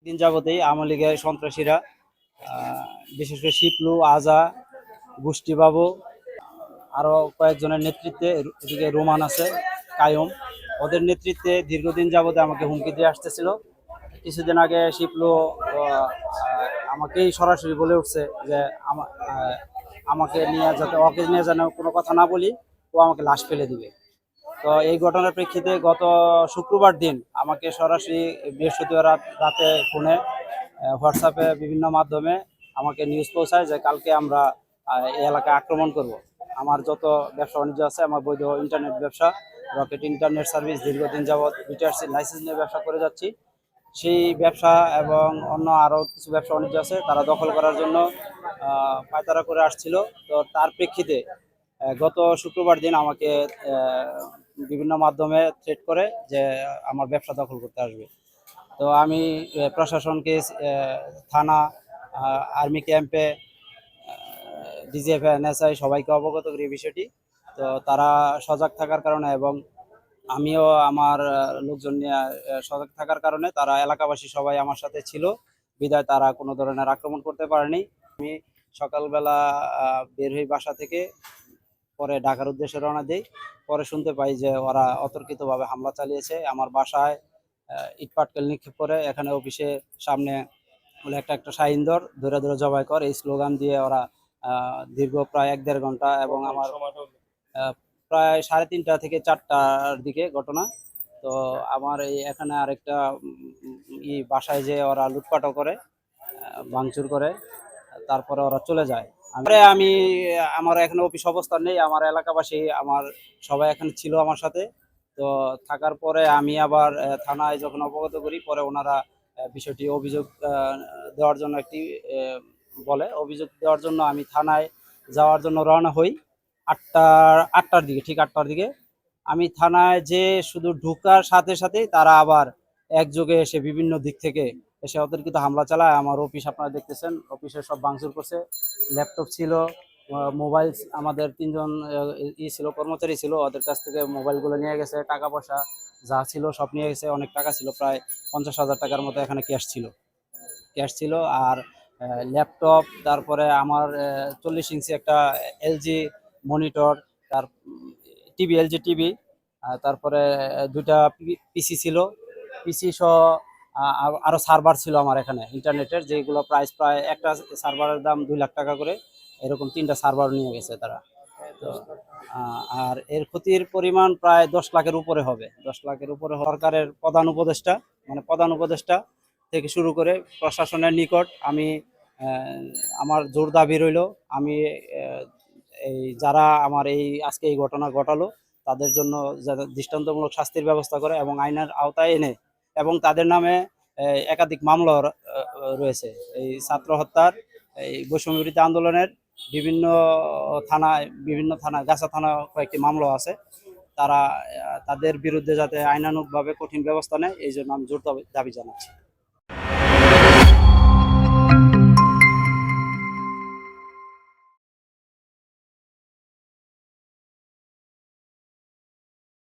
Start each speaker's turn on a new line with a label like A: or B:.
A: দিন যাবতেই আওয়ামী লীগের সন্ত্রাসীরা বিশেষ করে শিপলু, আজা, গোষ্ঠীবাবু, আরো কয়েকজনের নেতৃত্বে, এদিকে রোমান আছে, কায়ুম, ওদের নেতৃত্বে দীর্ঘদিন যাবতে আমাকে হুমকি দিয়ে আসতেছিল। কিছুদিন আগে শিপলু আমাকেই সরাসরি বলে উঠছে যে আমাকে নিয়ে যাতে, ওকে নিয়ে যেন কোনো কথা না বলি, ও আমাকে লাশ ফেলে দিবে। তো এই ঘটনার প্রেক্ষিতে গত শুক্রবার দিন আমাকে সরাসরি বৃহস্পতিবার রাতে ফোনে, হোয়াটসঅ্যাপে বিভিন্ন মাধ্যমে আমাকে নিউজ পৌঁছায় যে কালকে আমরা এই এলাকায় আক্রমণ করব। আমার যত ব্যবসা বাণিজ্য আছে, আমার বৈধ ইন্টারনেট ব্যবসা, রকেট ইন্টারনেট সার্ভিস, দীর্ঘদিন যাবৎ বিটিআরসি লাইসেন্স নিয়ে ব্যবসা করে যাচ্ছি। সেই ব্যবসা এবং অন্য আরও কিছু ব্যবসা বাণিজ্য আছে, তারা দখল করার জন্য পায়তারা করে আসছিল। তো তার প্রেক্ষিতে গত শুক্রবার দিন আমাকে বিভিন্ন মাধ্যমে থ্রেট করে যে আমার ব্যবসা দখল করতে আসবে। তো আমি প্রশাসনকে, থানা, আর্মি ক্যাম্পে, ডিজিএফ, এনএসআই সবাইকে অবগত করি বিষয়টি। তো তারা সজাগ থাকার কারণে এবং আমিও আমার লোকজন নিয়ে সজাগ থাকার কারণে তারা, এলাকাবাসী সবাই আমার সাথে ছিল বিধায় তারা কোনো ধরনের আক্রমণ করতে পারেনি। আমি সকালবেলা বের হই বাসা থেকে, পরে ঢাকার উদ্দেশ্যে রওনা দিই। পরে শুনতে পাই যে ওরা অতর্কিতভাবে হামলা চালিয়েছে আমার বাসায়, ইটপাটকেল নিক্ষেপ করে। এখানে অফিসে সামনে বলে একটা একটা শাহিন্দর ধরে ধরে জবাই কর, এই স্লোগান দিয়ে ওরা দীর্ঘ প্রায় 1-1.5 ঘন্টা, এবং আমার প্রায় 3:30 থেকে 4টার দিকে ঘটনা। তো আমার এই এখানে আরেকটা বাসায় যে ওরা লুটপাটও করে, ভাঙচুর করে, তারপরে ওরা চলে যায়। আমি আমার এখানে অফিস অবস্থান নেই, আমার এলাকাবাসী আমার সবাই এখানে ছিল আমার সাথে। তো থাকার পরে আমি আবার থানায় যখন অবগত করি, পরে ওনারা বিষয়টি অভিযোগ দেওয়ার জন্য বলে, অভিযোগ দেওয়ার জন্য আমি থানায় যাওয়ার জন্য রওনা হই। 8টার দিকে, ঠিক 8টার দিকে আমি থানায় যে শুধু ঢোকার সাথে সাথেই তারা আবার একযোগে এসে বিভিন্ন দিক থেকে এসে অতর্কিত হামলা চালায়। আমার অফিস আপনারা দেখতেছেন, অফিসে সব ভাঙচুর করছে। ল্যাপটপ ছিল, মোবাইল, আমাদের 3জন ছিল, কর্মচারী ছিল, ওদের কাছ থেকে মোবাইলগুলো নিয়ে গেছে, টাকা পয়সা যা ছিল সব নিয়ে গেছে। অনেক টাকা ছিল, প্রায় 50,000 টাকার মতো এখানে ক্যাশ ছিল। আর ল্যাপটপ, তারপরে আমার 40 ইঞ্চি একটা এলজি মনিটর, তার টিভি, এলজি টিভি, তারপরে 2টা পিসি ছিল, পিসি সহ আরো সার্ভার ছিল আমার এখানে ইন্টারনেটের, যেগুলো প্রাইস প্রায় একটা সার্ভারের দাম 2 লাখ টাকা করে। এরকম 3টা সার্ভার নিয়ে গেছে তারা। তো আর এর ক্ষতির পরিমাণ প্রায় 10 লাখের উপরে হবে। 10 লাখের উপরে। সরকারের প্রধান উপদেষ্টা থেকে শুরু করে প্রশাসনের নিকট আমি আমার জোর দাবি রইল, আমি এই যারা আমার আজকে এই ঘটনা ঘটালো তাদের জন্য যাতে দৃষ্টান্তমূলক শাস্তির ব্যবস্থা করে এবং আইনের আওতায় এনে, এবং তাদের নামে একাধিক মামলা রয়েছে। এই ছাত্র হত্যার, এই বৈষম্যবিরোধী আন্দোলনের বিভিন্ন থানায়, গাছা থানা কয়েকটি মামলা আছে। তাদের বিরুদ্ধে যাতে আইনানুগভাবে কঠিন ব্যবস্থা নেয়, এই জন্য আমি জোর দাবি জানাচ্ছি।